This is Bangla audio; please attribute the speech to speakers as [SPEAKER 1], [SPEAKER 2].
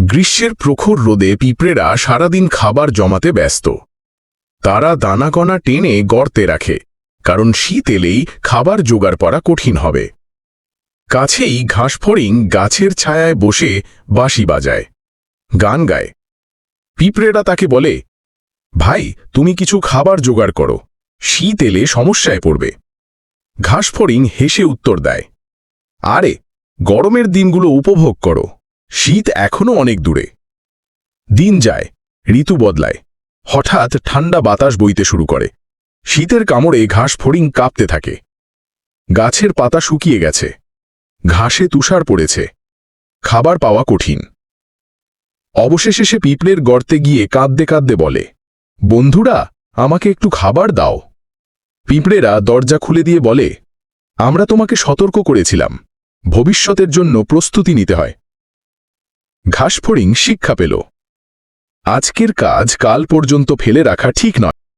[SPEAKER 1] গ্রীষ্মের প্রখর রোদে পিঁপড়েরা সারাদিন খাবার জমাতে ব্যস্ত। তারা দানাকণা টেনে গর্তে রাখে, কারণ শীত এলেই খাবার জোগাড় করা কঠিন হবে। কাছেই ঘাসফড়িং গাছের ছায়ায় বসে বাঁশি বাজায়, গান গায়। পিঁপড়েরা তাকে বলে, ভাই, তুমি কিছু খাবার জোগাড় করো, শীত এলে সমস্যায় পড়বে। ঘাসফড়িং হেসে উত্তর দেয়, আরে, গরমের দিনগুলো উপভোগ করো, শীত এখনো অনেক দূরে। দিন যায়, ঋতু বদলায়, হঠাৎ ঠান্ডা বাতাস বইতে শুরু করে। শীতের কামড়ে ঘাসফড়িং কাঁপতে থাকে। গাছের পাতা শুকিয়ে গেছে, ঘাসে তুষার পড়েছে, খাবার পাওয়া কঠিন। অবশেষে সে পিঁপড়ের গর্তে গিয়ে কাঁদতে কাঁদতে বলে, বন্ধুরা, আমাকে একটু খাবার দাও। পিঁপড়েরা দরজা খুলে দিয়ে বলে, আমরা তোমাকে সতর্ক করেছিলাম, ভবিষ্যতের জন্য প্রস্তুতি নিতে হয়। ঘাসফড়িং শিক্ষা পেল, আজকের কাজ কাল পর্যন্ত ফেলে রাখা ঠিক নয়।